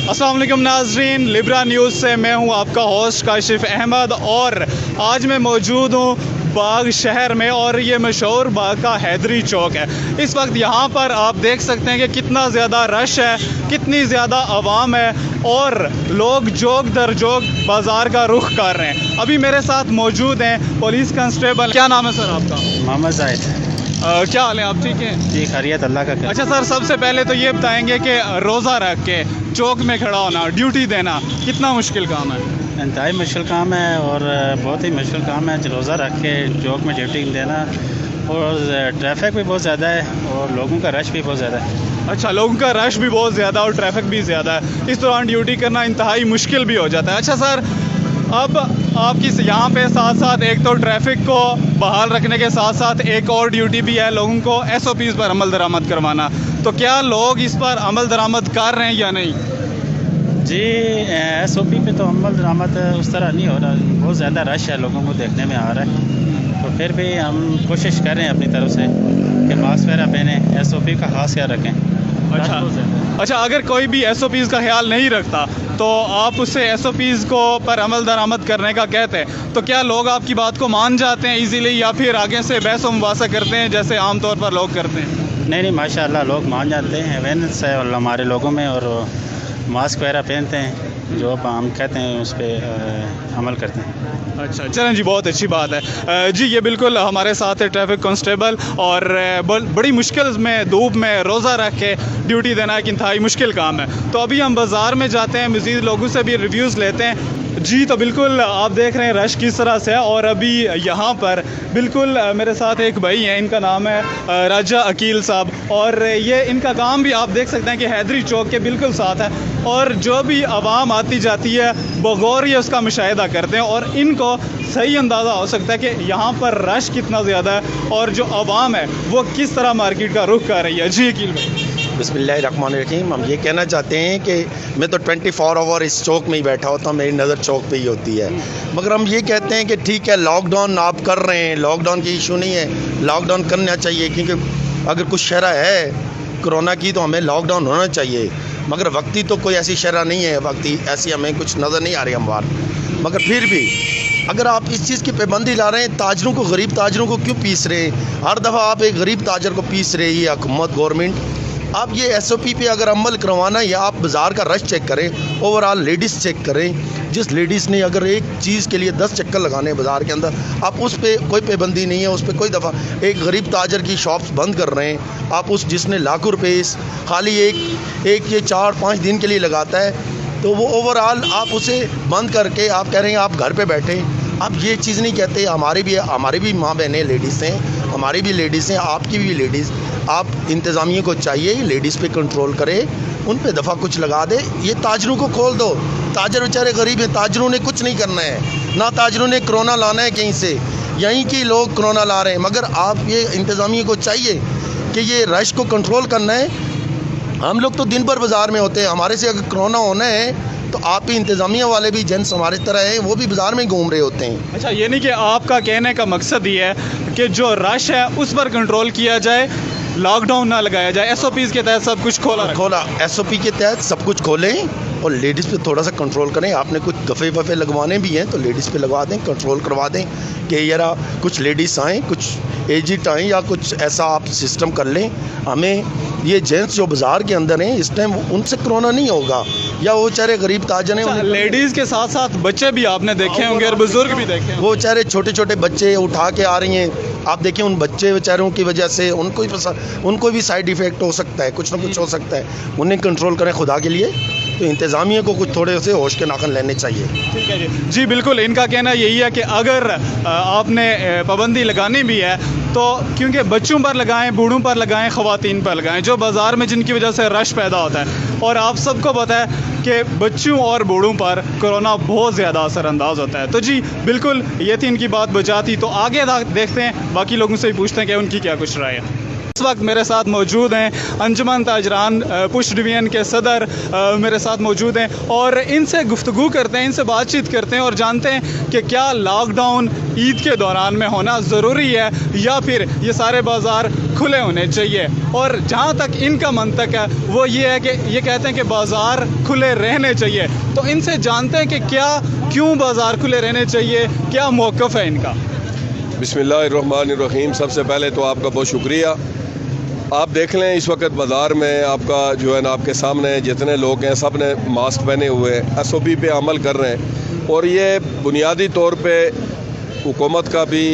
अस्सलाम वालेकुम नाज़रीन, लिब्रा न्यूज़ से मैं हूं आपका होस्ट काशिफ अहमद और आज मैं मौजूद हूं बाग शहर में और ये मशहूर बाग का हैदरी चौक है। इस वक्त यहाँ पर आप देख सकते हैं कि कितना ज़्यादा रश है, कितनी ज़्यादा आवाम है और लोग जोक दर जोक बाज़ार का रुख कर रहे हैं। अभी मेरे साथ मौजूद हैं पुलिस कांस्टेबल। क्या नाम है सर आपका? मोहम्मद जाहिद। क्या हाल है, आप ठीक हैं? जी खैरियत, अल्लाह का कर। अच्छा सर, सबसे पहले तो ये बताएंगे कि रोज़ा रख के चौक में खड़ा होना, ड्यूटी देना कितना मुश्किल काम है? इंतहाई मुश्किल काम है और बहुत ही मुश्किल काम है रोज़ा रख के चौक में ड्यूटी देना। और ट्रैफिक भी बहुत ज़्यादा है और लोगों का रश भी बहुत ज़्यादा है। अच्छा, लोगों का रश भी बहुत ज़्यादा और ट्रैफिक भी ज़्यादा है, इस दौरान ड्यूटी करना इंतहाई मुश्किल भी हो जाता है। अच्छा सर, अब आपकी यहाँ पे साथ साथ एक तो ट्रैफिक को बहाल रखने के साथ साथ एक और ड्यूटी भी है, लोगों को SOPs पर अमल दरामद करवाना। तो क्या लोग इस पर अमल दरामद कर रहे हैं या नहीं? जी SOP पे तो अमल दरामद उस तरह नहीं हो रहा, बहुत ज़्यादा रश है, लोगों को देखने में आ रहा है। तो फिर भी हम कोशिश कर रहे हैं अपनी तरफ से कि मास्क वगैरह पहने, SOP का खास ख्याल रखें। अच्छा, अगर कोई भी SOPs का ख्याल नहीं रखता तो आप उससे SOPs को पर अमल दरामद करने का कहते हैं, तो क्या लोग आपकी बात को मान जाते हैं इजीली या फिर आगे से बहस व मुबासा करते हैं जैसे आम तौर पर लोग करते हैं? नहीं, माशाल्लाह लोग मान जाते हैं, अवेयरनेस है हमारे लोगों में और मास्क वगैरह पहनते हैं, जो हम कहते हैं उस पर अमल करते हैं। अच्छा, चलें जी, बहुत अच्छी बात है। जी ये बिल्कुल हमारे साथ है ट्रैफिक कांस्टेबल और बड़ी मुश्किल में धूप में रोज़ा रख के ड्यूटी देना एक इंतहाई मुश्किल काम है। तो अभी हम बाज़ार में जाते हैं, मज़ीद लोगों से भी रिव्यूज़ लेते हैं। जी तो बिल्कुल आप देख रहे हैं रश किस तरह से है और अभी यहाँ पर बिल्कुल मेरे साथ एक भाई हैं, इनका नाम है राजा अकील साहब और ये इनका काम भी आप देख सकते हैं कि हैदरी चौक के बिल्कुल साथ है और जो भी आवाम आती जाती है बगौर ये उसका मुशाहिदा करते हैं और इनको सही अंदाज़ा हो सकता है कि यहाँ पर रश कितना ज़्यादा है और जो आवाम है वो किस तरह मार्केट का रुख कर रही है। जी अकील भाई। बिस्मिल्लाहिर्रहमानिर्रहीम। हम ये कहना चाहते हैं कि मैं तो 24 आवर इस चौक में ही बैठा होता हूँ, मेरी नज़र चौक पे ही होती है, मगर हम ये कहते हैं कि ठीक है लॉकडाउन आप कर रहे हैं, लॉकडाउन की इशू नहीं है, लॉकडाउन करना चाहिए क्योंकि अगर कुछ शरह है कोरोना की तो हमें लॉकडाउन होना चाहिए, मगर वक्ती तो कोई ऐसी शरह नहीं है, वक्ती ऐसी हमें कुछ नज़र नहीं आ रही हम बात। मगर फिर भी अगर आप इस चीज़ की पाबंदी ला रहे हैं, ताजरों को, गरीब ताजरों को क्यों पीस रहे हैं? हर दफ़ा आप एक गरीब ताजर को पीस रहे हैं हुकूमत, गवर्नमेंट। आप ये SOP पे अगर अमल करवाना है या आप बाज़ार का रश चेक करें, ओवरऑल लेडीज़ चेक करें, जिस लेडीज़ ने अगर एक चीज़ के लिए 10 चक्कर लगाने हैं बाज़ार के अंदर, आप उस पर कोई पाबंदी नहीं है, उस पर कोई दफ़ा एक गरीब ताजर की शॉप्स बंद कर रहे हैं। आप उस जिसने लाखों रुपये खाली एक ये 4-5 दिन के लिए लगाता है, तो वो ओवरऑल आप उसे बंद करके आप कह रहे हैं आप घर पे बैठे। आप ये चीज़ नहीं कहते, हमारी भी माँ बहनें लेडीज़ हैं, हमारी भी लेडीज़ हैं, आपकी भी लेडीज़। आप इंतज़ामिया को चाहिए लेडीज़ पे कंट्रोल करे, उन पे दफ़ा कुछ लगा दे, ये ताजरों को खोल दो। ताजर बेचारे गरीब हैं, ताजरों ने कुछ नहीं करना है, ना ताजरों ने कोरोना लाना है कहीं से, यहीं के लोग कोरोना ला रहे हैं। मगर आप ये इंतज़ामिया को चाहिए कि ये रश को कंट्रोल करना है। हम लोग तो दिन भर बाज़ार में होते हैं, हमारे से अगर कोरोना होना है तो आप ही इंतज़ामिया वाले भी जेंट्स हमारे तरह हैं, वो भी बाज़ार में घूम रहे होते हैं। अच्छा, ये नहीं कि आपका कहने का मकसद ये है कि जो रश है उस पर कंट्रोल किया जाए, लॉकडाउन ना लगाया जाए, SOPs के तहत सब कुछ खोला SOP के तहत सब कुछ खोलें और लेडीज़ पे थोड़ा सा कंट्रोल करें। आपने कुछ दफ़े वफ़े लगवाने भी हैं तो लेडीज़ पे लगवा दें, कंट्रोल करवा दें कि यार कुछ लेडीज़ आएँ, कुछ एजिड आएँ या कुछ ऐसा आप सिस्टम कर लें। हमें ये जेंट्स जो बाज़ार के अंदर हैं इस टाइम उनसे कोरोना नहीं होगा, या वो बेचारे गरीब ताजर हैं। लेडीज़ के साथ साथ बच्चे भी आपने देखे होंगे और बुजुर्ग भी देखे होंगे, वो बेचारे छोटे छोटे बच्चे उठा के आ रही हैं। आप देखिए उन बच्चे बेचारों की वजह से उनको भी साइड इफ़ेक्ट हो सकता है, कुछ ना कुछ हो सकता है, उन्हें कंट्रोल करें खुदा के लिए। तो इंतज़ामिया को कुछ थोड़े से होश के नाखन लेने चाहिए। ठीक है जी। जी बिल्कुल, इनका कहना यही है कि अगर आपने पाबंदी लगानी भी है तो क्योंकि बच्चों पर लगाएं, बूढ़ों पर लगाएं, ख़वातीन पर लगाएं, जो बाज़ार में जिनकी वजह से रश पैदा होता है। और आप सबको पता है कि बच्चों और बूढ़ों पर कोरोना बहुत ज़्यादा असरअंदाज होता है। तो जी बिल्कुल, ये थी इनकी बात बचाती। तो आगे देखते हैं, बाकी लोगों से भी पूछते हैं कि उनकी क्या कुछ राय है। इस वक्त मेरे साथ मौजूद हैं अंजुमन ताजरान पुश डिवीज़न के सदर मेरे साथ मौजूद हैं और इनसे गुफ्तगू करते हैं, इनसे बातचीत करते हैं और जानते हैं कि क्या लॉकडाउन ईद के दौरान में होना ज़रूरी है या फिर ये सारे बाज़ार खुले होने चाहिए। और जहाँ तक इनका मंतक है वो ये है कि ये कहते हैं कि बाज़ार खुले रहने चाहिए। तो इनसे जानते हैं कि क्यों बाज़ार खुले रहने चाहिए, क्या मौक़िफ़ है इनका। बिस्मिल्लाहिर्रहमानिर्रहीम। सबसे पहले तो आपका बहुत शुक्रिया। आप देख लें इस वक्त बाज़ार में आपका जो है ना आपके सामने जितने लोग हैं सब ने मास्क पहने हुए हैं, SOP पे अमल कर रहे हैं और ये बुनियादी तौर पे हुकूमत का भी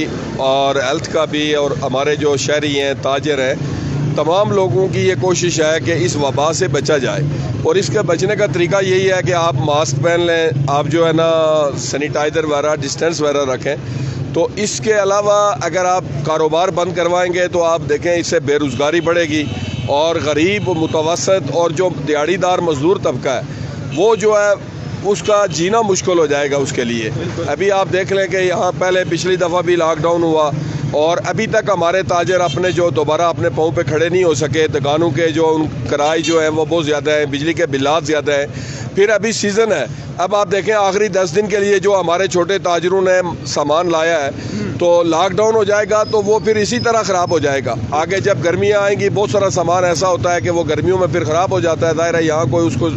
और हेल्थ का भी और हमारे जो शहरी हैं ताजर हैं तमाम लोगों की ये कोशिश है कि इस वबा से बचा जाए। और इसके बचने का तरीका यही है कि आप मास्क पहन लें, आप जो है ना सैनिटाइज़र वगैरह डिस्टेंस वगैरह रखें। तो इसके अलावा अगर आप कारोबार बंद करवाएंगे तो आप देखें इससे बेरोज़गारी बढ़ेगी और गरीब मुतवसत और जो दिहाड़ीदार मज़दूर तबका है वो जो है उसका जीना मुश्किल हो जाएगा उसके लिए। अभी आप देख लें कि यहाँ पहले पिछली दफ़ा भी लॉकडाउन हुआ और अभी तक हमारे ताजर अपने जो दोबारा अपने पाँव पे खड़े नहीं हो सके। दुकानों के जो किराए जो है वो बहुत ज़्यादा है, बिजली के बिलात ज़्यादा हैं। फिर अभी सीज़न है, अब आप देखें आखिरी 10 दिन के लिए जो हमारे छोटे ताजरों ने सामान लाया है तो लॉकडाउन हो जाएगा तो वो फिर इसी तरह ख़राब हो जाएगा। आगे जब गर्मियाँ आएंगी बहुत सारा सामान ऐसा होता है कि वो गर्मियों में फिर ख़राब हो जाता है। ज़ाहिर है यहाँ कोई उसको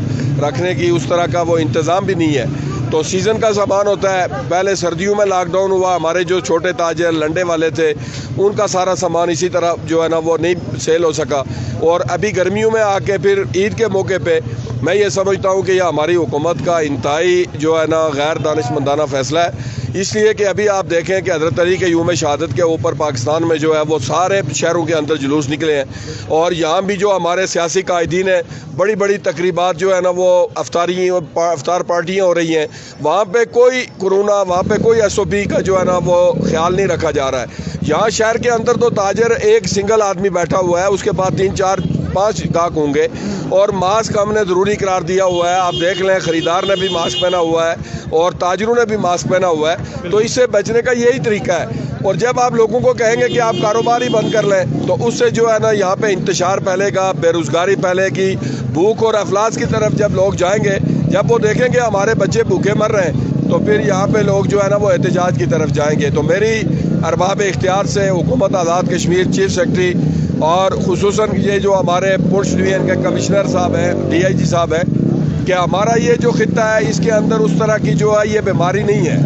रखने की उस तरह का वो इंतज़ाम भी नहीं है। तो सीज़न का सामान होता है। पहले सर्दियों में लॉकडाउन हुआ, हमारे जो छोटे ताजर लंडे वाले थे उनका सारा सामान इसी तरह जो है ना वो नहीं सेल हो सका। और अभी गर्मियों में आके फिर ईद के मौके पे मैं ये समझता हूँ कि यह हमारी हुकूमत का इंतहाई जो है ना गैर दानिशमंदाना फ़ैसला है। इसलिए कि अभी आप देखें कि हज़रत अली के यूम शहादत के ऊपर पाकिस्तान में जो है वो सारे शहरों के अंदर जुलूस निकले हैं और यहाँ भी जो हमारे सियासी कायदीन हैं बड़ी बड़ी तकरीबात जो है ना वो अफ्तार पार्टियाँ हो रही हैं। वहाँ पे कोई कोरोना, वहाँ पे कोई SOP का जो है ना वो ख्याल नहीं रखा जा रहा है। यहाँ शहर के अंदर तो ताजर एक सिंगल आदमी बैठा हुआ है, उसके बाद 3 4 5 गाहक होंगे और मास्क हमने ज़रूरी करार दिया हुआ है। आप देख लें ख़रीदार ने भी मास्क पहना हुआ है और ताजरों ने भी मास्क पहना हुआ है। तो इससे बचने का यही तरीका है। और जब आप लोगों को कहेंगे कि आप कारोबार ही बंद कर लें तो उससे जो है ना यहाँ पे इंतशार फैलेगा, बेरोज़गारी फैलेगी, भूख और अफलास की तरफ जब लोग जाएंगे, जब वो देखेंगे हमारे बच्चे भूखे मर रहे हैं तो फिर यहाँ पे लोग जो है ना वो एहतजाज की तरफ जाएंगे। तो मेरी अरबाब इख्तियार से हुकूमत आज़ाद कश्मीर चीफ सेक्रेटरी और खुसूसन ये जो हमारे पुंछ डिवीज़न के कमिश्नर साहब हैं, DIG साहब हैं, कि हमारा ये जो खित्ता है इसके अंदर उस तरह की जो है ये बीमारी नहीं है।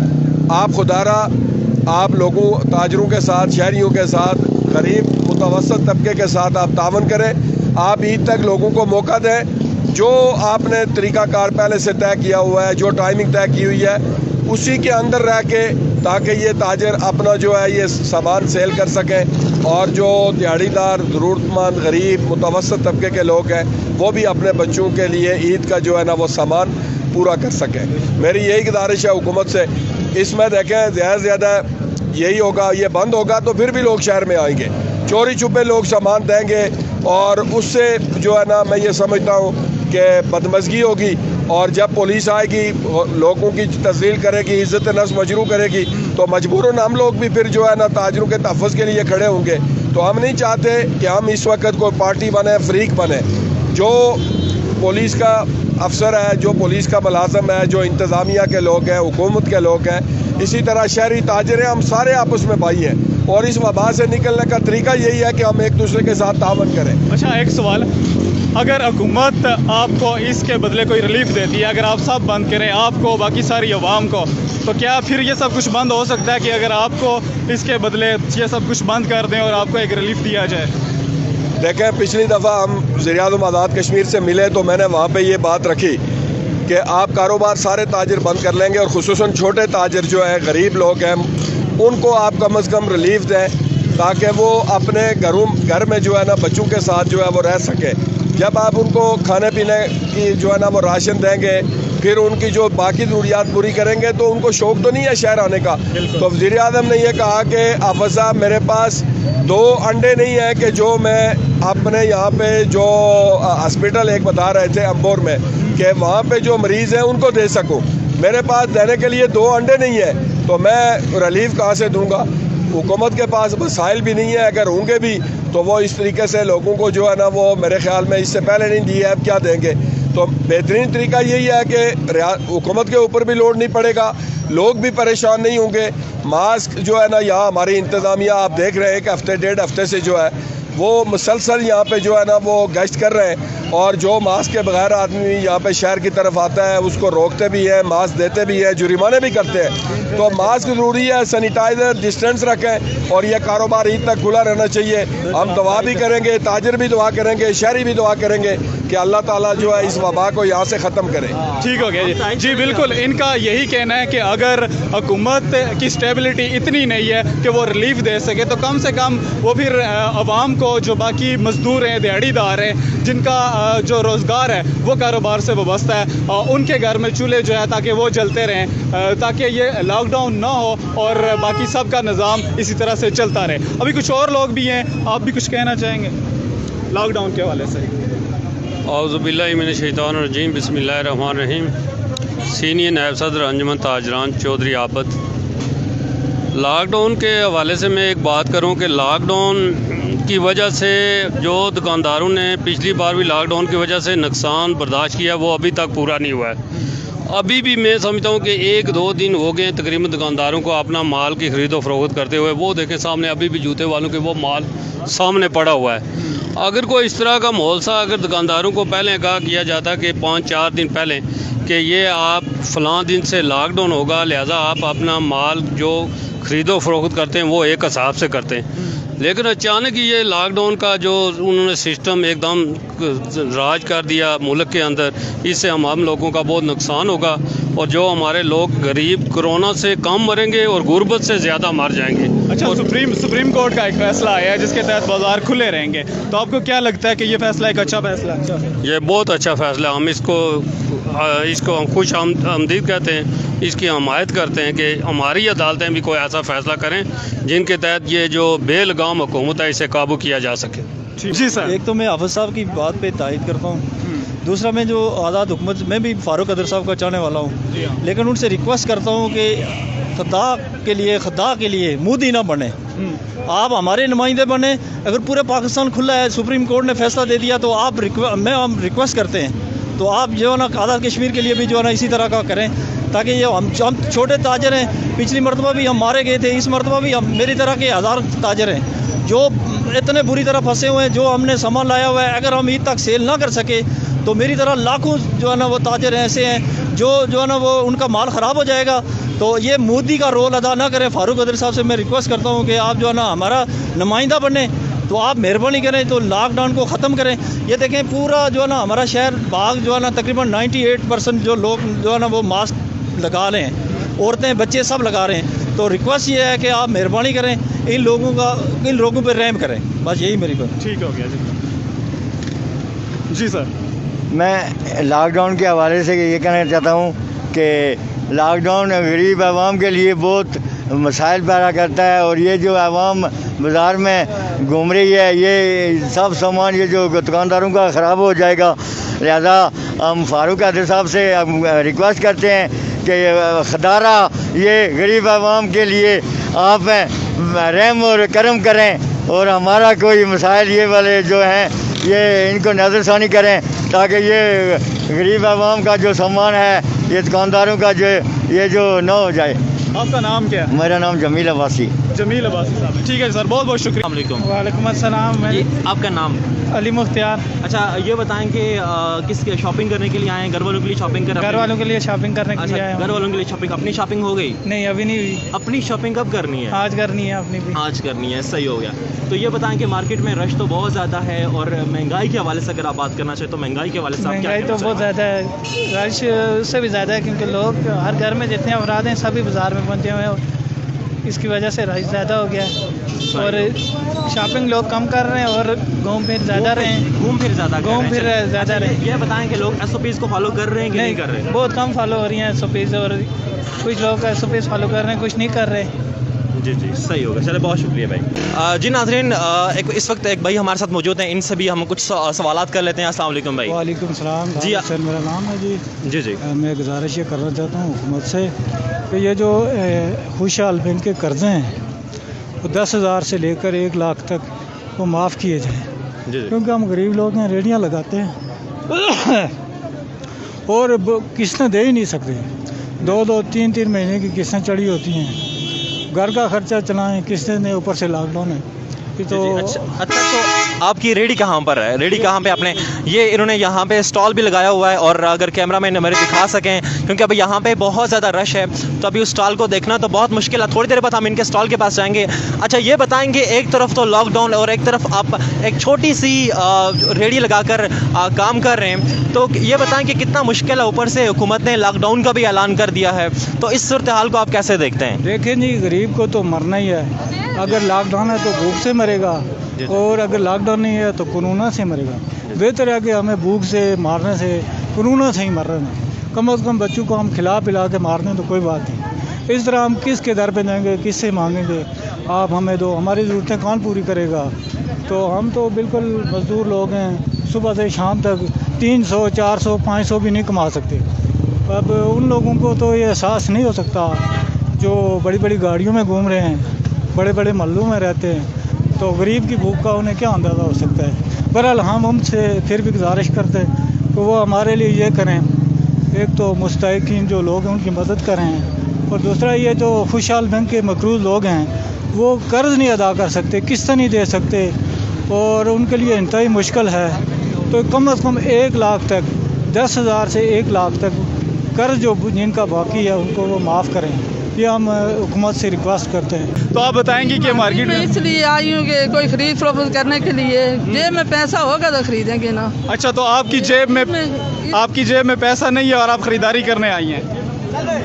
आप खुदारा आप लोगों ताजरों के साथ, शहरियों के साथ, गरीब मुतवसत तबके के साथ आप तावन करें। आप ईद तक लोगों को मौका दें। जो आपने तरीक़ाकार पहले से तय किया हुआ है, जो टाइमिंग तय की हुई है उसी के अंदर रह के ताकि ये ताजर अपना जो है ये सामान सेल कर सकें और जो दिहाड़ीदार, ज़रूरतमंद, गरीब मुतवसत तबके के लोग हैं वो भी अपने बच्चों के लिए ईद का जो है ना वो सामान पूरा कर सकें। मेरी यही गुजारिश है हुकूमत से। इसमें देखें ज़्यादा से ज़्यादा यही होगा, ये बंद होगा तो फिर भी लोग शहर में आएंगे, चोरी छुपे लोग सामान देंगे और उससे जो है ना मैं ये समझता हूँ कि बदमज़गी होगी। और जब पुलिस आएगी, लोगों की तस्लील करेगी, इज़्ज़त नफ्स मजरू करेगी तो मजबूरन हम लोग भी फिर जो है ना ताजरों के तहफ़्फ़ुज़ के लिए खड़े होंगे। तो हम नहीं चाहते कि हम इस वक्त कोई पार्टी बने, फ्रीक बने। जो पुलिस का अफसर है, जो पुलिस का मुलाज़म है, जो इंतज़ामिया के लोग हैं, हुकूमत के लोग हैं, इसी तरह शहरी ताजर हैं, हम सारे आपस में भाई हैं और इस वबा से निकलने का तरीका यही है कि हम एक दूसरे के साथ तावन करें। अच्छा, एक सवाल, अगर हुकूमत आपको इसके बदले कोई रिलीफ देती है, अगर आप सब बंद करें, आपको बाकी सारी अवाम को, तो क्या फिर ये सब कुछ बंद हो सकता है कि अगर आपको इसके बदले ये सब कुछ बंद कर दें और आपको एक रिलीफ दिया जाए? देखें, पिछली दफ़ा हम वज़ीर-ए-आज़म आज़ाद कश्मीर से मिले तो मैंने वहाँ पे ये बात रखी कि आप कारोबार सारे ताजर बंद कर लेंगे और ख़ुसूसन छोटे ताजर जो है, गरीब लोग हैं, उनको आप कम अज़ कम रिलीफ दें ताकि वो अपने घर में जो है ना बच्चों के साथ जो है वो रह सके। जब आप उनको खाने पीने की जो है ना वो राशन देंगे, फिर उनकी जो बाकी ज़रूरियात पूरी करेंगे तो उनको शौक़ तो नहीं है शहर आने का। तो वज़ीर आज़म ने यह कहा कि आफ़त साहब मेरे पास 2 अंडे नहीं है कि जो मैं अपने यहाँ पे जो हॉस्पिटल एक बता रहे थे अम्बोर में कि वहाँ पे जो मरीज़ हैं उनको दे सकूँ। मेरे पास देने के लिए 2 अंडे नहीं है तो मैं रिलीफ कहाँ से दूँगा। हुकूमत के पास वसाइल भी नहीं है, अगर होंगे भी तो वो इस तरीके से लोगों को जो है ना वो मेरे ख्याल में इससे पहले नहीं दिए, अब क्या देंगे। तो बेहतरीन तरीका यही है कि हुकूमत के ऊपर भी लोड नहीं पड़ेगा, लोग भी परेशान नहीं होंगे। मास्क जो है ना यहाँ हमारी इंतज़ामिया आप देख रहे हैं कि हफ्ते डेढ़ हफ्ते से जो है वो मुसलसल यहाँ पे जो है ना वो गश्त कर रहे हैं, और जो मास्क के बगैर आदमी यहाँ पे शहर की तरफ आता है उसको रोकते भी हैं, मास्क देते भी हैं, जुर्माने भी करते हैं। तो मास्क ज़रूरी है, सैनिटाइज़र, डिस्टेंस रखें, और ये कारोबार ईद तक खुला रहना चाहिए। हम दुआ भी करेंगे, ताजर भी दुआ करेंगे, शहरी भी दुआ करेंगे कि अल्लाह ताला जो है इस वबा को यहाँ से ख़त्म करे। ठीक हो गया जी। जी बिल्कुल, इनका यही कहना है कि अगर हुकूमत की स्टेबिलिटी इतनी नहीं है कि वो रिलीफ दे सके, तो कम से कम वो फिर आवाम को, जो बाकी मजदूर हैं, दिहाड़ीदार हैं, जिनका जो रोज़गार है वो कारोबार से वाबस्ता है, उनके घर में चूल्हे जो है ताकि वो जलते रहें, ताकि ये लॉकडाउन ना हो और बाकी सब का निज़ाम इसी तरह से चलता रहे। अभी कुछ और लोग भी हैं, आप भी कुछ कहना चाहेंगे लॉकडाउन के हवाले से? औज़ुबिल्लाहि मिनश्शैतानिर्रजीम, बिस्मिल्लाहिर्रहमानिर्रहीम। सीनियर नायब सदर अंजुमन ताजरान चौधरी आबद। लॉकडाउन के हवाले से मैं एक बात करूं कि लॉकडाउन की वजह से जो दुकानदारों ने पिछली बार भी लॉकडाउन की वजह से नुकसान बर्दाश्त किया वो अभी तक पूरा नहीं हुआ है। अभी भी मैं समझता हूँ कि 1-2 दिन हो गए तकरीबन दुकानदारों को अपना माल की ख़रीदो फरोख्त करते हुए। वो देखें सामने अभी भी जूते वालों के वो माल सामने पड़ा हुआ है। अगर कोई इस तरह का माहौल सा अगर दुकानदारों को पहले कहा किया जाता कि 5-4 दिन पहले कि ये आप फ़लाँ दिन से लॉकडाउन होगा, लिहाजा आप अपना माल जो ख़रीदो फरोख्त करते हैं वो एक हिसाब से करते हैं, लेकिन अचानक ये लॉकडाउन का जो उन्होंने सिस्टम एकदम राज कर दिया मुल्क के अंदर, इससे हम लोगों का बहुत नुकसान होगा, और जो हमारे लोग गरीब कोरोना से कम मरेंगे और गुर्बत से ज़्यादा मर जाएंगे। अच्छा, और सुप्रीम कोर्ट का एक फैसला आया है जिसके तहत बाज़ार खुले रहेंगे, तो आपको क्या लगता है कि ये फैसला एक अच्छा फैसला है? ये बहुत अच्छा फैसला, हम इसको खुश आमदीद कहते हैं, इसकी हमायत करते हैं कि हमारी अदालतें भी कोई ऐसा फ़ैसला करें जिनके तहत ये जो बेलगाम हुकूमत है इसे काबू किया जा सके। जी सर। एक तो मैं हाफिज़ साहब की बात पे तायद करता हूँ, दूसरा मैं जो आज़ाद हुकूमत, मैं भी फारूक अदर साहब का चाहने वाला हूँ, लेकिन उनसे रिक्वेस्ट करता हूँ कि खुदा के लिए मोदी ना बने, आप हमारे नुमाइंदे बने। अगर पूरे पाकिस्तान खुला है, सुप्रीम कोर्ट ने फैसला दे दिया, तो हम रिक्वेस्ट करते हैं तो आप जो है ना आज़ाद कश्मीर के लिए भी जो है ना इसी तरह का करें, ताकि ये हम छोटे ताजर हैं, पिछली मरतबा भी हम मारे गए थे, इस मरतबा भी हम मेरी तरह के हज़ार ताजर हैं जो इतने बुरी तरह फंसे हुए हैं, जो हमने सामान लाया हुआ है, अगर हम ईद तक सेल ना कर सके तो मेरी तरह लाखों जो है ना वो ताजर ऐसे हैं जो है ना वो उनका माल ख़राब हो जाएगा। तो ये मोदी का रोल अदा ना करें। फारूक अदर साहब से मैं रिक्वेस्ट करता हूँ कि आप जो है ना हमारा नुमाइंदा बने, तो आप मेहरबानी करें तो लॉकडाउन को ख़त्म करें। ये देखें पूरा जो है ना हमारा शहर बाग जो है ना तकरीबन 98% जो लोग जो है ना वो मास्क लगा रहे हैं, औरतें बच्चे सब लगा रहे हैं। तो रिक्वेस्ट ये है कि आप मेहरबानी करें, इन लोगों पर रहम करें, बस यही मेरी बात। ठीक हो गया जी सर। मैं लॉकडाउन के हवाले से ये कहना चाहता हूँ कि लॉकडाउन गरीब आवाम के लिए बहुत मसाइल पैदा करता है, और ये जो आवाम बाज़ार में घूम रही है, ये सब सामान ये जो दुकानदारों का ख़राब हो जाएगा। लिहाजा हम फारूक अदर साहब से रिक्वेस्ट करते हैं कि खुदारा ये गरीब आवाम के लिए आप रहम और करम करें, और हमारा कोई मसाइल ये वाले जो हैं ये इनको नज़रसानी करें, ताकि ये गरीब आवाम का जो सामान है, ये दुकानदारों का जो ना हो जाए। आपका नाम क्या है? मेरा नाम जमील अब्बासी। जमील अब्बासी साहब, ठीक है सर, बहुत बहुत शुक्रिया। वालेकुम अस्सलाम। आपका नाम? अली मुख्तियार। अच्छा, ये बताएं कि किस शॉपिंग करने के लिए आए हैं? घर वालों के लिए शॉपिंग कर? घर वालों के लिए शॉपिंग करने के लिए आए हैं। घर वालों के लिए शॉपिंग। अपनी शॉपिंग हो गई? नहीं, अभी नहीं हुई। अपनी शॉपिंग कब करनी है? आज करनी है अपनी भी। आज करनी है, सही हो गया। तो ये बताएं कि मार्केट में रश तो बहुत ज़्यादा है, और महंगाई के हवाले से अगर आप बात करना चाहें तो महंगाई के हवाले से महंगाई तो बहुत ज़्यादा है, रश उससे भी ज़्यादा है, क्योंकि लोग हर घर में जितने अफराद हैं सभी बाज़ार में पहुँचे हुए हैं, इसकी वजह से रश ज़्यादा हो गया है, और शॉपिंग लोग कम कर रहे हैं और घूम फिर ज़्यादा रहे हैं। घूम फिर ज़्यादा रहे। ये बताएं कि लोग SOPs को फॉलो कर रहे हैं कि नहीं कर रहे? बहुत कम फॉलो हो रही हैं SOPs, और कुछ लोग SOPs फॉलो कर रहे हैं, कुछ नहीं कर रहे। जी सही होगा, चले, बहुत शुक्रिया भाई। जी नाज़रीन, इस वक्त एक भाई हमारे साथ मौजूद हैं, इनसे भी हम कुछ सवालात कर लेते हैं। अस्सलाम वालेकुम भाई। वालेकुम सलाम जी, सर मेरा नाम है जी। जी मैं गुजारिश ये करना चाहता हूँ हुकूमत से कि ये जो खुशहाल बैंक के कर्ज़े हैं वो 10,000 से लेकर 1 लाख तक वो माफ़ किए जाएँ, जी क्योंकि हम गरीब लोग हैं, रेडियाँ लगाते हैं और किस्तें दे ही नहीं सकते। 2-2, 3-3 महीने की किस्तें चढ़ी होती हैं, घर का खर्चा चलाएं, किस्तें ने, ऊपर से लॉकडाउन है। तो अच्छा तो आपकी रेडी कहाँ पर है? रेडी कहाँ पे आपने ये इन्होंने यहाँ पे स्टॉल भी लगाया हुआ है, और अगर कैमरा मैन हमारे दिखा सकें, क्योंकि अभी यहाँ पे बहुत ज़्यादा रश है, तो अभी उस स्टॉल को देखना तो बहुत मुश्किल है। थोड़ी देर बाद हम इनके स्टॉल के पास जाएंगे। अच्छा ये बताएंगे, एक तरफ तो लॉकडाउन और एक तरफ आप एक छोटी सी रेडी लगाकर काम कर रहे हैं, तो ये बताएं कि कितना मुश्किल है। ऊपर से हुकूमत ने लॉकडाउन का भी ऐलान कर दिया है, तो इस सूरत हाल को आप कैसे देखते हैं? देखें जी, गरीब को तो मरना ही है। अगर लॉकडाउन है तो भूख से मरेगा, और अगर लॉकडाउन नहीं है तो कोरोना से मरेगा। बेहतर है कि हमें भूख से मारने से कोरोना से ही मर रहे हैं। कम से कम बच्चों को हम खिला पिला के मार दें तो कोई बात नहीं। इस तरह हम किसके दर पे जाएंगे, किससे मांगेंगे, आप हमें दो, हमारी ज़रूरतें कौन पूरी करेगा? तो हम तो बिल्कुल मज़दूर लोग हैं, सुबह से शाम तक 300, 400, 500 भी नहीं कमा सकते। अब उन लोगों को तो ये एहसास नहीं हो सकता जो बड़ी बड़ी गाड़ियों में घूम रहे हैं, बड़े बड़े महलों में रहते हैं, तो गरीब की भूख का उन्हें क्या अंदाज़ा हो सकता है। बहरहाल हम उनसे फिर भी गुजारिश करते हैं कि वो हमारे लिए ये करें, एक तो मुस्तहिकीन जो लोग हैं उनकी मदद करें, और दूसरा ये जो खुशहाल बैंक के मकरूज़ लोग हैं वो कर्ज़ नहीं अदा कर सकते, किस्त नहीं दे सकते, और उनके लिए इंतहाई मुश्किल है। तो कम से कम 1 लाख तक, 10,000 से 1 लाख तक कर्ज़ जो जिनका बाकी है उनको वो माफ़ करें, ये हम हुकूमत से रिक्वेस्ट करते हैं। तो आप बताएंगे कि मार्केट में इसलिए आई हूँ कि कोई खरीद फरोख्त करने के लिए, जेब में पैसा होगा तो खरीदेंगे ना। अच्छा, तो आपकी जेब में पैसा नहीं है और आप खरीदारी करने आई हैं?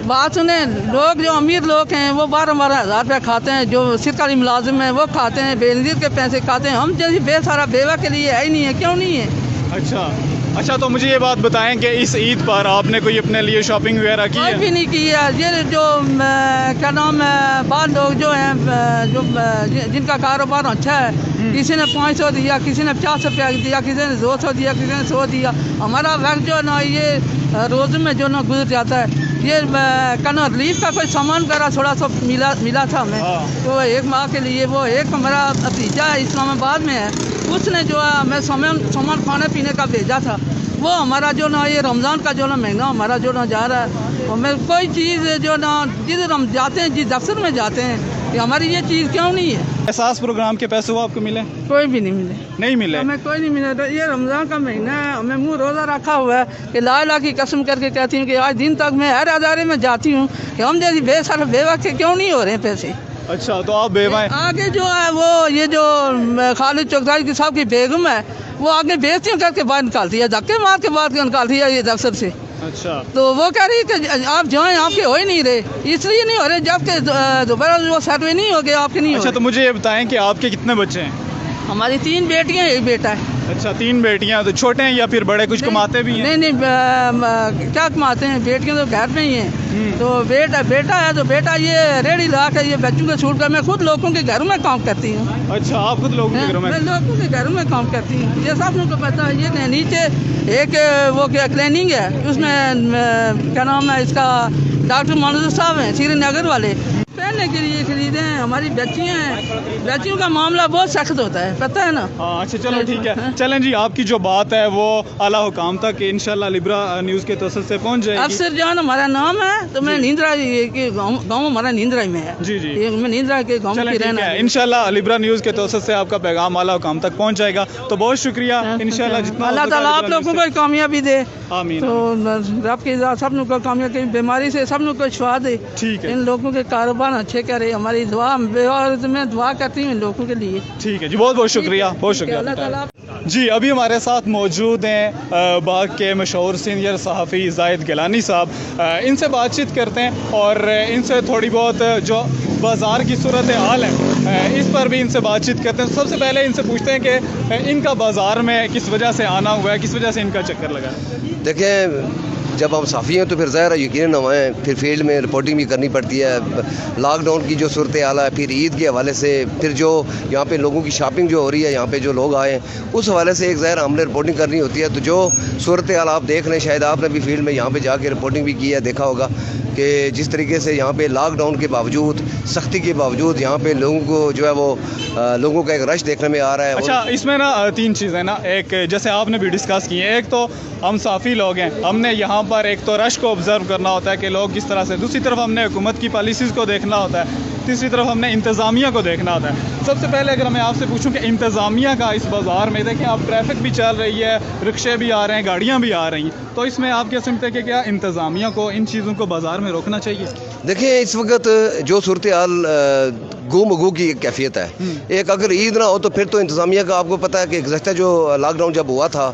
बात सुने, लोग जो अमीर लोग हैं वो 12-12 हज़ार रुपया खाते हैं, जो सरकारी मुलाजिम हैं वो खाते हैं, बेनज़ीर के पैसे खाते हैं। हम जैसे बेसहारा बेवा के लिए है ही नहीं है, क्यों नहीं है? अच्छा, तो मुझे ये बात बताएं कि इस ईद पर आपने कोई अपने लिए शॉपिंग वगैरह की है? कोई भी नहीं की है। ये जो क्या नाम है, बाद लोग जो हैं जो जिनका कारोबार अच्छा है, किसी ने 500 दिया, किसी ने 50 रुपया दिया, किसी ने 200 दिया, किसी ने 100 दिया। हमारा वक्त जो ना ये रोज़ में जो ना गुजर जाता है। ये क्या रिलीफ का कोई सामान करा थोड़ा सा मिला था हमें, तो 1 माह के लिए। वो एक हमारा भतीजा है, इस्लामाबाद में है, उसने जो है हमें सामान खाने पीने का भेजा था। वो हमारा जो ना ये रमज़ान का जो ना महीना हमारा जो ना जा रहा है, हमें कोई चीज़ जो ना जिधर हम जाते हैं, जिस दफ्तर में जाते हैं, कि हमारी ये चीज़ क्यों नहीं है। एहसास प्रोग्राम के पैसे वो आपको मिले? कोई भी नहीं मिले। नहीं मिले? हमें कोई नहीं मिला। तो ये रमज़ान का महीना है, हमें मुँह रोज़ा रखा हुआ है कि ला ला की कसम करके कहती हूँ कि आज दिन तक मैं हर अदारे में जाती हूँ कि हम जैसी बेसहारा बेवा के क्यों नहीं हो रहे हैं पैसे। अच्छा, तो आप बेवा आगे जो है वो ये जो खालिद चौधरी साहब की बेगम है, वो आगे बेइज्जती करके बाहर निकालती है, धक्के मार के बाहर निकालती है ये दफ्तर से। अच्छा, तो वो कह रही है कि आप जाएं, आपके हो ही नहीं रहे, इसलिए नहीं हो रहे जबकि दोबारा वो सर्वे नहीं हो गया, आपके नहीं हो अच्छा, रहे। तो मुझे ये बताएं कि आपके कितने बच्चे हैं? हमारी 3 बेटियां, 1 बेटा है। अच्छा, 3 बेटियां। तो छोटे हैं या फिर बड़े? कुछ कमाते भी हैं? नहीं, क्या कमाते हैं, बेटियां तो घर में ही हैं। तो बेटा है, तो बेटा ये रेडी ला के ये बच्चों के छूट कर, मैं खुद लोगों के घरों में काम करती हूँ। अच्छा, आप खुद लोगों के घरों में? मैं लोगों के घरों में काम करती हूँ। ये सब लोगों को पता है। ये नीचे एक वो क्या क्लीनिंग है, उसमें क्या नाम है इसका, डॉक्टर मनोज साहब हैं श्रीनगर वाले, पहनने के लिए खरीदे हैं। हमारी बच्चियाँ हैं, बच्चियों का मामला बहुत सख्त होता है, पता है ना। हाँ, अच्छा, चलो ठीक है। चलें जी, आपकी जो बात है वो आला हुकाम तक इंशाल्लाह लिब्रा न्यूज़ के तवज्जुह से पहुँच जाएगी। अफसर जान हमारा नाम है, तो मैं नींदरा के गाँव हमारा नींदरा में है। जी जी, मैं नींदरा के गाँव की रहना है। इंशाल्लाह लिब्रा न्यूज़ के तवज्जुह से आपका पैगाम आला हुकाम तक पहुँच जाएगा। तो बहुत शुक्रिया। इंशाल्लाह जितना अल्लाह ताला आप लोगों को कामयाबी दे। आमीन। तो रब की इज़्ज़त सब लोगों को कामयाबी, बीमारी से सब लोगों को शिफा दे। ठीक है। इन लोगों के कारोबार अच्छे करे, हमारी दुआ मैं दुआ करती हूँ इन लोगों के लिए। ठीक है जी, बहुत बहुत शुक्रिया, बहुत शुक्रिया। अल्लाह ताला जी, अभी हमारे साथ मौजूद हैं बाग के मशहूर सीनियर सहाफ़ी ज़ाहिद गिलानी साहब। इनसे बातचीत करते हैं और इनसे थोड़ी बहुत जो बाज़ार की सूरत हाल है इस पर भी इनसे बातचीत करते हैं। सबसे पहले इनसे पूछते हैं कि इनका बाज़ार में किस वजह से आना हुआ है, किस वजह से इनका चक्कर लगा है? देखें, जब हम साफ़ी हैं तो फिर ज़ाहिर है यकीनन हमें फिर फील्ड में रिपोर्टिंग भी करनी पड़ती है। लॉकडाउन की जो सूरत हाल है, फिर ईद के हवाले से, फिर जो यहाँ पे लोगों की शॉपिंग जो हो रही है, यहाँ पे जो लोग आए हैं उस हवाले से एक ज़ाहिर हमने रिपोर्टिंग करनी होती है। तो जो सूरत हाल आप देख रहे हैं, शायद आपने भी फील्ड में यहाँ पे जाके रिपोर्टिंग भी की है, देखा होगा कि जिस तरीके से यहाँ पे लॉकडाउन के बावजूद, सख्ती के बावजूद यहाँ पे लोगों को जो है वो लोगों का एक रश देखने में आ रहा है। अच्छा, इसमें ना तीन चीज़ें ना, एक जैसे आपने भी डिस्कस की है, एक तो हम साफ़ी लोग हैं, हमने यहाँ पर एक तो रश को ऑब्ज़र्व करना होता है कि लोग किस तरह से, दूसरी तरफ हमने हुकूमत की पॉलिसीज़ को देखना होता है, तीसरी तरफ हमने इंतज़ामिया को देखना होता है। सबसे पहले अगर मैं आपसे पूछूं कि इंतज़ामिया का इस बाज़ार में, देखें आप, ट्रैफिक भी चल रही है, रिक्शे भी आ रहे हैं, गाड़ियाँ भी आ रही हैं, तो इसमें आप क्या समझते हैं कि क्या इंतज़ामिया को इन चीज़ों को बाज़ार में रोकना चाहिए? देखिए, इस वक्त जो सूरत हाल गुमगू की एक कैफियत है। एक अगर ईद ना हो तो फिर तो इंतज़ामिया का, आपको पता है कि गुज़श्ता जो लॉकडाउन जब हुआ था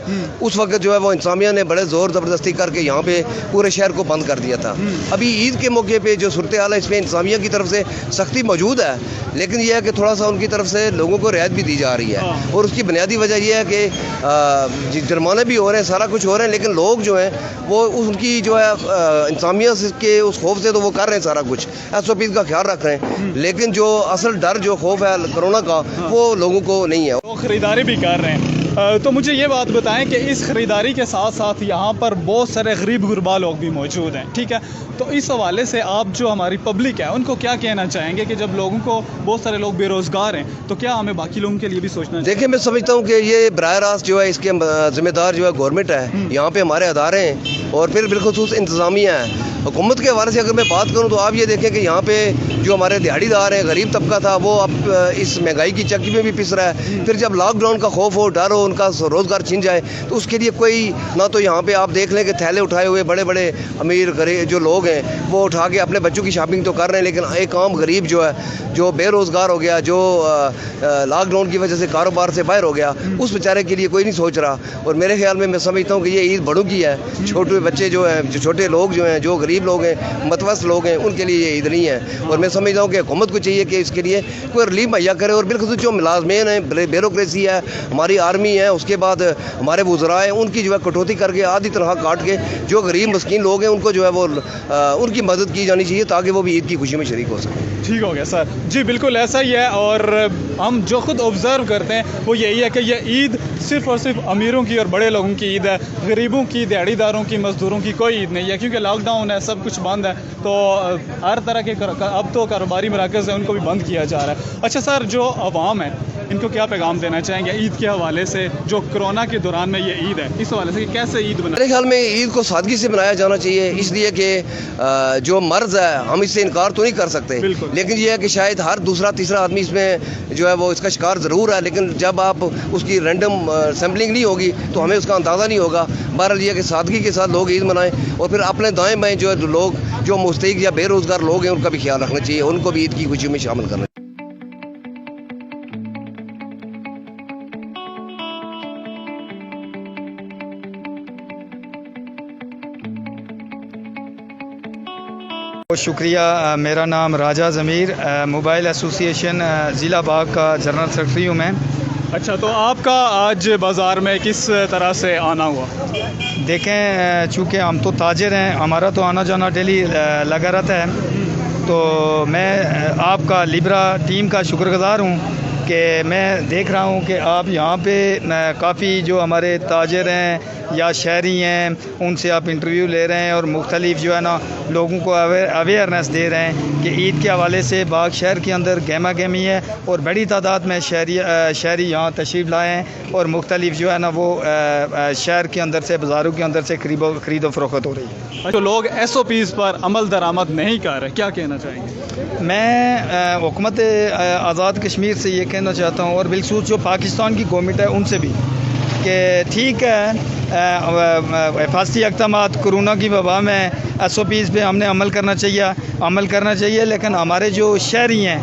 उस वक्त जो है वो इंतज़ामिया ने बड़े ज़ोर ज़बरदस्ती करके यहाँ पे पूरे शहर को बंद कर दिया था। अभी ईद के मौके पे जो सूरत हाल है, इसमें इंतज़ामिया की तरफ से सख्ती मौजूद है, लेकिन यह है कि थोड़ा सा उनकी तरफ से लोगों को रियायत भी दी जा रही है, और उसकी बुनियादी वजह यह है कि जुर्माने भी हो रहे हैं, सारा कुछ हो रहे हैं, लेकिन लोग जो हैं वो उनकी जो है इंतज़ामिया के उस खौफ से तो वो कर रहे हैं सारा कुछ, SOP का ख्याल रख रहे हैं, लेकिन जो असल डर, जो खौफ है कोरोना का, वो लोगों को नहीं है। वो ख़रीदारी भी कर रहे हैं। तो मुझे ये बात बताएं कि इस ख़रीदारी के साथ साथ यहाँ पर बहुत सारे गरीब गुरबा लोग भी मौजूद हैं, ठीक है, तो इस हवाले से आप जो हमारी पब्लिक है उनको क्या कहना चाहेंगे कि जब लोगों को, बहुत सारे लोग बेरोज़गार हैं, तो क्या हमें बाकी लोगों के लिए भी सोचना चाहिए? देखिए, मैं समझता हूँ कि ये बराह रास्त जो है इसके ज़िम्मेदार जो है गवर्नमेंट है, यहाँ पे हमारे अदारे हैं, और फिर बिलखुसूस इंतज़ामिया है। हुकूमत के हवाले से अगर मैं बात करूँ तो आप ये देखें कि यहाँ पे जो हमारे दिहाड़ीदार हैं, गरीब तबका था, वो अब इस महंगाई की चक्की में भी पिस रहा है। फिर जब लॉकडाउन का खौफ हो, डर हो, उनका रोज़गार छिन जाए, तो उसके लिए कोई ना, तो यहाँ पे आप देख लें कि थैले उठाए हुए बड़े बड़े अमीर गरीब जो लोग हैं वो उठा के अपने बच्चों की शॉपिंग तो कर रहे हैं, लेकिन एक आम गरीब जो है, जो बेरोज़गार हो गया, जो लॉकडाउन की वजह से कारोबार से बाहर हो गया, उस बेचारे के लिए कोई नहीं सोच रहा। और मेरे ख्याल में मैं समझता हूँ कि ये ईद बड़ों की है। छोटे बच्चे जो हैं, जो छोटे लोग जो हैं, जो गरीब लोग हैं, मतवस्त लोग हैं, उनके लिए ये ईद नहीं है। और मैं समझता हूँ कि हुकूमत को चाहिए कि इसके लिए कोई रिलीफ मुहैया करे, और बिल्कुल जो मुलाजमीन है, ब्यूरोक्रेसी है, हमारी आर्मी है, उसके बाद हमारे वुज़रा हैं, उनकी जो है कटौती करके आधी तनख्वाह काट के जो गरीब मस्कीन लोग हैं उनको जो है वो उनकी मदद की जानी चाहिए, ताकि वो भी ईद की खुशी में शरीक हो सकें। ठीक हो गया सर जी, बिल्कुल ऐसा ही है। और हम जो खुद ऑब्ज़र्व करते हैं वो यही है कि ये ईद सिर्फ़ और सिर्फ अमीरों की और बड़े लोगों की ईद है, गरीबों की, दिहाड़ीदारों की, मज़दूरों की कोई ईद नहीं है, क्योंकि लॉकडाउन है, सब कुछ बंद है, तो हर तरह के अब तो कारोबारी मराकज़ हैं उनको भी बंद किया जा रहा है। अच्छा सर, जो अवाम है इनको क्या पैगाम देना चाहेंगे ईद के हवाले से, जो कोरोना के दौरान में ये ईद है, इस हवाले से कि कैसे ईद बना? मेरे ख्याल में ईद को सादगी से मनाया जाना चाहिए, इसलिए कि जो मर्ज़ है हम इससे इनकार तो नहीं कर सकते, लेकिन यह है कि शायद हर दूसरा तीसरा आदमी इसमें जो है वो इसका शिकार ज़रूर है, लेकिन जब आप उसकी रैंडम सैम्पलिंग नहीं होगी तो हमें उसका अंदाज़ा नहीं होगा। बहरहाल यह कि सादगी के साथ लोग ईद मनाएं, और फिर अपने दाएँ बाएँ जो लोग, जो मुस्तहिक या बेरोज़गार लोग हैं, उनका भी ख्याल रखना चाहिए, उनको भी ईद की खुशी में शामिल करना चाहिए। बहुत शुक्रिया। मेरा नाम राजा ज़मीर, मोबाइल एसोसिएशन ज़िला बाग का जनरल सेक्रेटरी हूँ मैं। अच्छा, तो आपका आज बाज़ार में किस तरह से आना हुआ? देखें, चूँकि हम तो ताजिर हैं, हमारा तो आना जाना डेली लगा रहता है, तो मैं आपका लिब्रा टीम का शुक्रगुज़ार हूँ कि मैं देख रहा हूँ कि आप यहाँ पे काफ़ी जो हमारे ताजिर हैं या शहरी हैं उनसे आप इंटरव्यू ले रहे हैं, और मुख्तलिफ जो है ना लोगों को अवेयरनेस दे रहे हैं कि ईद के हवाले से बाग शहर के अंदर गहमा गहमी है, और बड़ी तादाद में शहरी यहाँ तशरीफ़ लाए हैं, और मुख्तलिफ जो है ना वो शहर के अंदर से, बाज़ारों के अंदर से खरीदो फरोख्त हो रही है। जो लोग SOPs पर अमल दरामद नहीं कर रहे, क्या कहना चाहेंगे? मैं हुकूमत आज़ाद कश्मीर से ये कहना चाहता हूँ, और बिलखसूस जो पाकिस्तान की गवर्नमेंट है उनसे भी, कि ठीक है हिफाजती इक़दामात कोरोना की वबा में SOPs पे हमने अमल करना चाहिए, लेकिन हमारे जो शहरी हैं,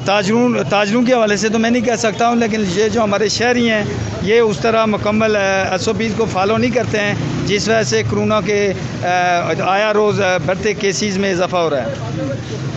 ताजरों के हवाले से तो मैं नहीं कह सकता हूँ, लेकिन ये जो हमारे शहरी हैं ये उस तरह मुकम्मल SOPs को फॉलो नहीं करते हैं, जिस वजह से कोरोना के आया रोज़ बढ़ते केसेस में इजाफ़ा हो रहा है।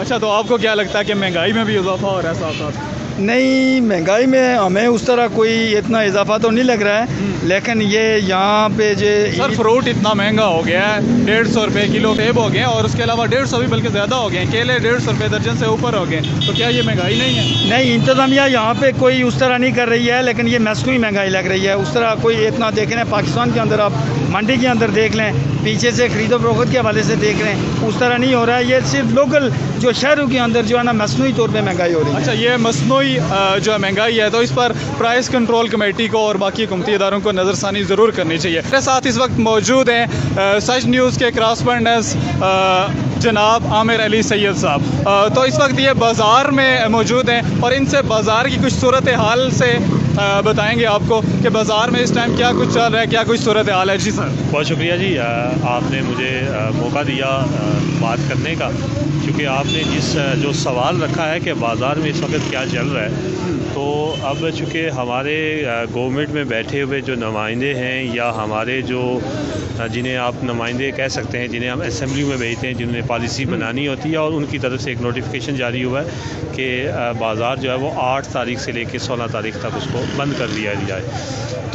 अच्छा, तो आपको क्या लगता है कि महंगाई में भी इजाफ़ा हो रहा है साथ साथ? नहीं, महंगाई में हमें उस तरह कोई इतना इजाफा तो नहीं लग रहा है, लेकिन ये यहाँ पे जो सर फ्रूट इतना महंगा हो गया है, 150 रुपये किलो सेब हो गए हैं और उसके अलावा 150 भी बल्कि ज़्यादा हो गए हैं, केले 150 रुपये दर्जन से ऊपर हो गए, तो क्या ये महंगाई नहीं है? नहीं, इंतज़ामिया यहाँ पे कोई उस तरह नहीं कर रही है, लेकिन ये मसनूई महंगाई लग रही है। उस तरह कोई इतना देख रहे हैं पाकिस्तान के अंदर, आप मंडी के अंदर देख लें, पीछे से खरीदो फरोख्त के हवाले से देख रहे हैं, उस तरह नहीं हो रहा है। ये सिर्फ लोकल जो शहरों के अंदर जो है ना मसनूई तौर पे महंगाई हो रही है। अच्छा, ये मसनूई जो है महंगाई है, तो इस पर प्राइस कंट्रोल कमेटी को और बाकी हुकूमती इदारों को नज़रसानी ज़रूर करनी चाहिए। मेरे साथ इस वक्त मौजूद हैं सच न्यूज़ के क्रॉसपेंडर्स जनाब आमिर अली सैयद साहब। तो इस वक्त ये बाज़ार में मौजूद हैं और इनसे बाज़ार की कुछ सूरत हाल से बताएंगे आपको कि बाज़ार में इस टाइम क्या कुछ चल रहा है, क्या कुछ सूरत हाल है। जी सर, बहुत शुक्रिया जी, आपने मुझे मौका दिया बात करने का, क्योंकि आपने जो सवाल रखा है कि बाज़ार में इस वक्त क्या चल रहा है, तो अब चूँकि हमारे गवर्नमेंट में बैठे हुए जो नुमाइंदे हैं या हमारे जो जिन्हें आप नुमाइंदे कह सकते हैं, जिन्हें हम असेंबली में भेजते हैं, जिन्हें पॉलिसी बनानी होती है, और उनकी तरफ से एक नोटिफिकेशन जारी हुआ है कि बाज़ार जो है वो 8 तारीख से लेकर 16 तारीख तक उसको बंद कर दिया जाए।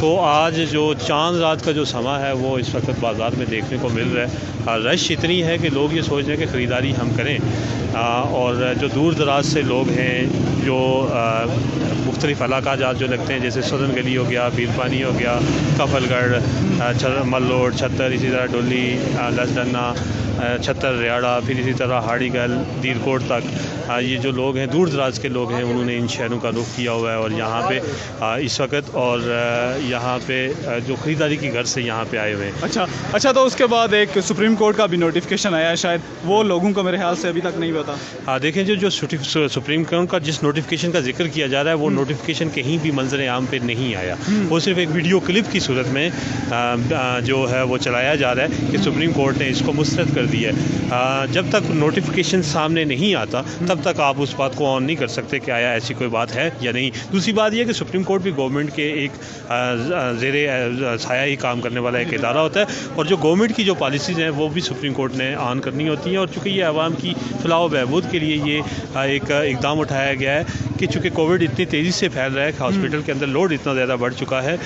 तो आज जो चांद रात का जो समा है वो इस वक्त बाज़ार में देखने को मिल रहा है। रश इतनी है कि लोग ये सोच रहे हैं कि ख़रीदारी हम करें, और जो दूर दराज से लोग हैं, जो मुख्तलिफ़ इलाका जो लगते हैं, जैसे सदन गली हो गया, पीरपानी हो गया, कफलगढ़, मल्लोड, छत्तर, इसी तरह डोली, लसडन्ना, छत्तर, रियाड़ा, फिर इसी तरह हाड़ीगल, दीरकोट तक ये जो लोग हैं, दूर दराज के लोग हैं, उन्होंने इन शहरों का रुख किया हुआ है और यहाँ पे इस वक्त और यहाँ पे जो ख़रीदारी की घर से यहाँ पे आए हुए हैं। अच्छा, तो उसके बाद एक सुप्रीम कोर्ट का भी नोटिफिकेशन आया है, शायद वो लोगों को मेरे ख्याल से अभी तक नहीं पता। हाँ, देखें, जो सुप्रीम कोर्ट का जिस नोटिफिकेशन का जिक्र किया जा रहा है, वो नोटिफिकेशन कहीं भी मंजर आम पे नहीं आया, वो सिर्फ एक वीडियो क्लिप की सूरत में जो है वो चलाया जा रहा है कि सुप्रीम कोर्ट ने इसको मुस्तरद कर दिया है। जब तक नोटिफिकेशन सामने नहीं आता तब तक आप उस बात को ऑन नहीं कर सकते कि आया ऐसी कोई बात है या नहीं। दूसरी बात यह कि सुप्रीम कोर्ट भी गवर्नमेंट के एक ज़ेरे साया ही काम करने वाला एक इदारा होता है, और जो गवर्नमेंट की जो पॉलिसीज़ हैं वो भी सुप्रीम कोर्ट ने ऑन करनी होती हैं। और चूँकि ये आवाम की फलाह बहबूद के लिए ये एक इकदाम उठाया गया है कि चूँकि कोविड इतनी तेज़ी से फैल रहा है, हॉस्पिटल के अंदर लोड इतना ज़्यादा बढ़ चुका है,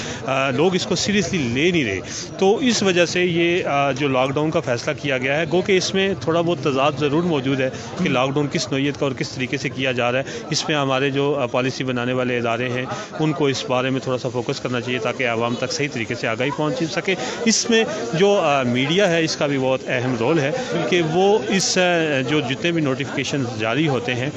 लोग इसको सीरियसली ले नहीं रहे, तो इस वजह से ये जो लॉकडाउन का फ़ैसला किया गया है, गो कि इसमें थोड़ा बहुत तजाद ज़रूर मौजूद है कि लॉकडाउन किस नौइयत का और किस तरीके से किया जा रहा है। इसमें हमारे जो पॉलिसी बनाने वाले इदारे हैं उनको इस बारे में थोड़ा सा फोकस करना चाहिए ताकि आवाम तक सही तरीके से आगाही पहुँच सके। इसमें जो मीडिया है इसका भी बहुत अहम रोल है कि वो इस जो जितने भी नोटिफिकेशन जारी होते हैं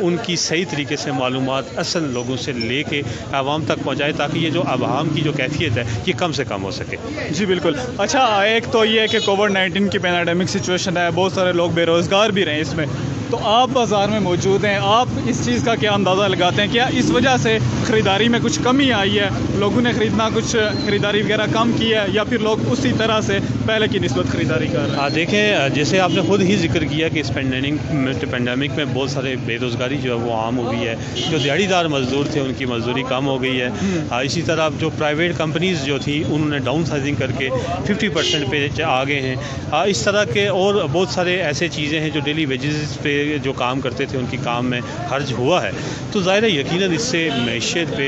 उनकी सही तरीके से मालूमात असल लोगों से ले कर आवाम तक पहुँचाए, ताकि ये जो आवाम की जो कैफियत है ये कम से कम हो सके। जी बिल्कुल। अच्छा, एक तो ये कि कोविड-19 की पैंडेमिक सिचुएशन है, बहुत सारे लोग बेरोज़गार भी रहे इसमें, तो आप बाज़ार में मौजूद हैं, आप इस चीज़ का क्या अंदाज़ा लगाते हैं, क्या इस वजह से ख़रीदारी में कुछ कमी आई है, लोगों ने ख़रीदना कुछ ख़रीदारी वगैरह कम की है, या फिर लोग उसी तरह से पहले की निस्बत ख़रीदारी कर रहे हैं? देखें, जैसे आपने खुद ही जिक्र किया कि इस पैंडेमिक में बहुत सारे बेरोज़गारी जो है वो आम हो गई है, जो दिहाड़ीदार मज़दूर थे उनकी मज़दूरी कम हो गई है। इसी तरह जो प्राइवेट कंपनीज़ जो थी उन्होंने डाउन साइजिंग करके 50% पे आ गए हैं। इस तरह के और बहुत सारे ऐसे चीज़ें हैं जो डेली वेजेस पे जो काम करते थे उनकी काम में खर्च हुआ है, तो ज़ाहिर है यकीनन इससे मैशत पे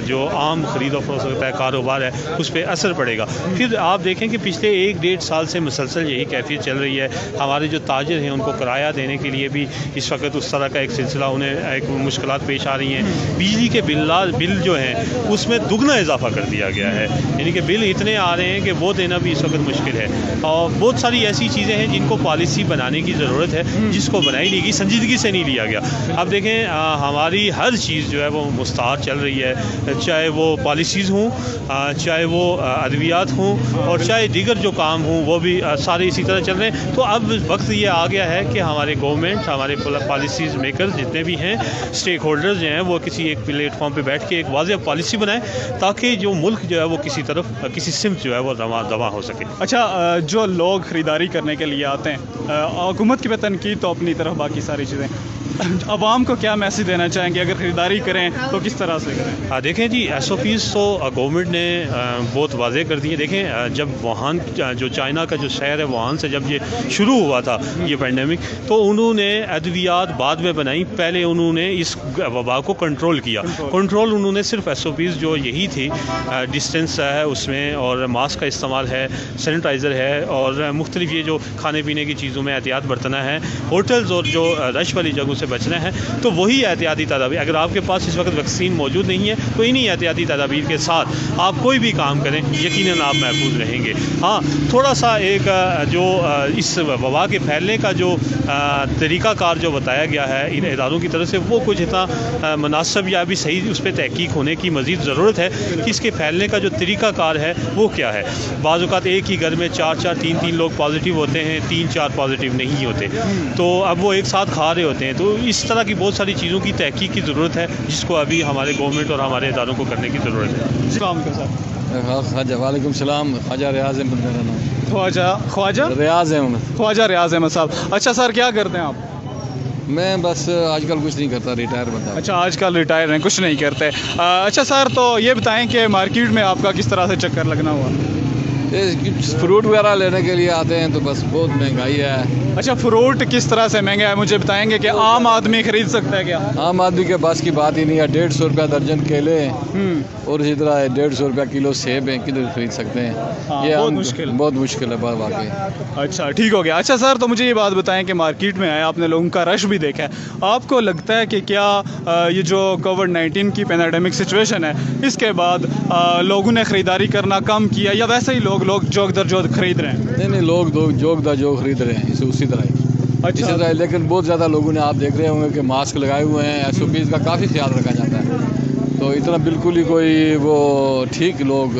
जो आम ख़रीद और फरोख्त होता है कारोबार है उस पर असर पड़ेगा। फिर आप देखें कि पिछले 1-1.5 साल से मुसलसल यही कैफियत चल रही है। हमारे जो ताजिर हैं उनको किराया देने के लिए भी इस वक्त उस तरह का एक सिलसिला, उन्हें एक मुश्किलात पेश आ रही हैं। बिजली के बिल जो हैं उसमें दुगना इजाफा कर दिया गया है, यानी कि बिल इतने आ रहे हैं कि वो देना भी इस वक्त मुश्किल है। और बहुत सारी ऐसी चीज़ें हैं जिनको पॉलिसी बनाने की ज़रूरत है, जिसको बनाई नहीं गई, संजीदगी से नहीं लिया गया। अब देखें, हमारी हर चीज़ जो है वो मुस्तार चल रही है, चाहे वो पॉलिसीज़ हों, चाहे वो अद्वियात हों, और चाहे दीगर जो काम हों वो भी सारे इसी तरह चल रहे हैं। तो अब वक्त ये आ गया है कि हमारे गवर्नमेंट, हमारे पॉलिसीज़ मेकर्स जितने भी हैं, स्टेक होल्डर्स जो हैं, वो किसी एक प्लेटफॉर्म पर बैठ के एक वाज़ेह पॉलिसी बनाएं ताकि जो मुल्क जो है वो किसी सिमत जो है वो दवा हो सके। अच्छा, जो लोग ख़रीदारी करने के लिए आते हैं, हुकूमत की तनकीद तो अपनी तरफ, बाकी सारी चीज़ें, आवाम को क्या मैसेज देना चाहेंगे, अगर ख़रीदारी करें तो किस तरह से करें? देखें जी, SOPs तो गवर्नमेंट ने बहुत वाज़े कर दिए। देखें जब वुहान जो चाइना का जो शहर है वुहान से जब ये शुरू हुआ था ये पैंडेमिक, तो उन्होंने अद्वियात बाद में बनाई, पहले उन्होंने इस वबा को कंट्रोल किया। कंट्रोल उन्होंने सिर्फ SOPs जो यही थी, डिस्टेंस है उसमें और मास्क का इस्तेमाल है, सैनिटाइज़र है और मुख्तलिफ ये जो खाने पीने की चीज़ों में एहतियात बरतना है, होटल्स और जो रश वाली जगहों से बचना है, तो वही एहतियाती तदाबीर। अगर आपके पास इस वक्त वैक्सीन मौजूद नहीं है तो इन्हीं एहतियाती तदाबीर के साथ आप कोई भी काम करें, यकीनन आप महफूज रहेंगे। हाँ, थोड़ा सा एक जो इस वबा के फैलने का जो तरीक़ाकार जो बताया गया है इन इदारों की तरफ से, वो कुछ इतना मुनासिब या भी सही उस पर तहकीक होने की मज़ीद ज़रूरत है कि इसके फैलने का जो तरीक़ाकार है वो क्या है। बाज़ औक़ात एक ही घर में 4-4, 3-3 लोग पॉजिटिव होते हैं, 3-4 पॉजिटिव नहीं होते, तो अब वो एक साथ खा रहे होते हैं। तो इस तरह की बहुत सारी चीज़ों की तहकीक की ज़रूरत है, जिसको अभी हमारे गवर्नमेंट और हमारे इदारों को करने की ज़रूरत है। काम के साथ ख्वाजा वालेकुम सलाम, ख्वाजा रियाज़ अहमद मेरा नाम। ख्वाजा रियाज़ अहमद। ख्वाजा रियाज़ अहमद साहब, अच्छा सर क्या करते हैं आप? मैं बस आजकल कुछ नहीं करता, रिटायर बता। अच्छा, आजकल रिटायर हैं, कुछ नहीं करते। अच्छा सर, तो ये बताएं कि मार्केट में आपका किस तरह से चक्कर लगना हुआ? फ्रूट वगैरह लेने के लिए आते हैं तो बस बहुत महंगाई है। अच्छा, फ्रूट किस तरह से महंगा है, मुझे बताएंगे कि आम आदमी खरीद सकता है क्या? आम आदमी के पास की बात ही नहीं है। 150 रुपया दर्जन केले और इसी तरह 150 रुपया किलो सेब हैं, किधर खरीद सकते हैं? ये बहुत मुश्किल है बात वाकई। अच्छा, ठीक हो गया। अच्छा सर, तो मुझे ये बात बताएं कि मार्केट में आए, आपने लोगों का रश भी देखा है, आपको लगता है कि क्या ये जो कोविड-19 की पैंडेमिक सिचुएशन है, इसके बाद लोगों ने ख़रीदारी करना कम किया या वैसे ही लोग जोग दर जोग खरीद रहे हैं? नहीं, लोग जोग दर जोग खरीद रहे हैं उसी तरह ही। अच्छा। इसी तरह, लेकिन बहुत ज़्यादा लोगों ने, आप देख रहे होंगे कि मास्क लगाए हुए हैं, SOPs का काफ़ी ख्याल रखा जाता है, तो इतना बिल्कुल ही कोई वो ठीक लोग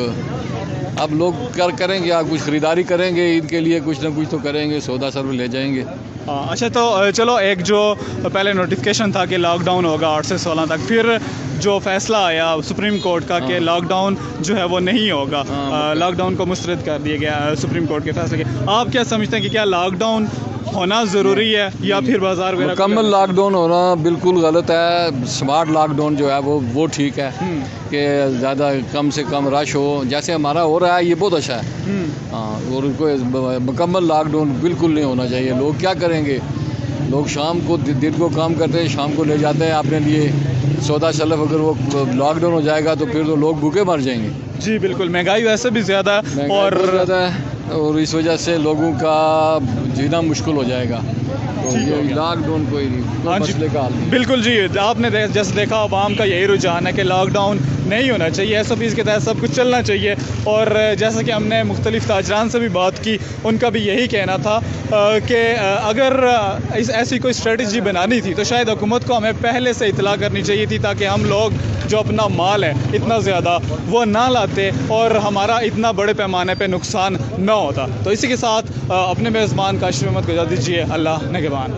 अब लोग करेंगे, आप कुछ ख़रीदारी करेंगे ईद के लिए, कुछ ना कुछ तो करेंगे, सौदा सर्व ले जाएंगे। अच्छा, तो चलो, एक जो पहले नोटिफिकेशन था कि लॉकडाउन होगा 8 से 16 तक, फिर जो फैसला आया सुप्रीम कोर्ट का कि लॉकडाउन जो है वो नहीं होगा, लॉकडाउन को मुस्तरद कर दिया गया सुप्रीम कोर्ट के फैसले के। आप क्या समझते हैं कि क्या लॉकडाउन होना ज़रूरी है या फिर बाजार वगैरह? मुकम्मल लॉकडाउन होना बिल्कुल गलत है। स्मार्ट लॉकडाउन जो है वो ठीक है कि ज़्यादा कम से कम रश हो, जैसे हमारा हो रहा है, ये बहुत अच्छा है। हाँ, और उनको मुकम्मल लॉकडाउन बिल्कुल नहीं होना चाहिए। लोग क्या करेंगे, लोग शाम को दिन को काम करते हैं, शाम को ले जाते हैं अपने लिए सौदा शलफ। अगर वो लॉकडाउन हो जाएगा तो फिर तो लोग भूखे मर जाएंगे। जी बिल्कुल, महंगाई वैसे भी ज़्यादा है और इस वजह से लोगों का जीना मुश्किल हो जाएगा। तो ये लॉकडाउन कोई मसले का हल नहीं। बिल्कुल जी, आपने जैसे देखा आवाम का यही रुझान है कि लॉकडाउन नहीं होना चाहिए, SOPs के तहत सब कुछ चलना चाहिए। और जैसा कि हमने मुख्तलिफ ताजरान से भी बात की, उनका भी यही कहना था कि अगर ऐसी कोई स्ट्रेटजी बनानी थी तो शायद हुकूमत को हमें पहले से इतला करनी चाहिए थी, ताकि हम लोग जो अपना माल है इतना ज़्यादा वो ना लाते और हमारा इतना बड़े पैमाने पे नुकसान न होता। तो इसी के साथ अपने मेज़बान काशिफ अहमद को इजाज़त दीजिए। अल्लाह निगहबान।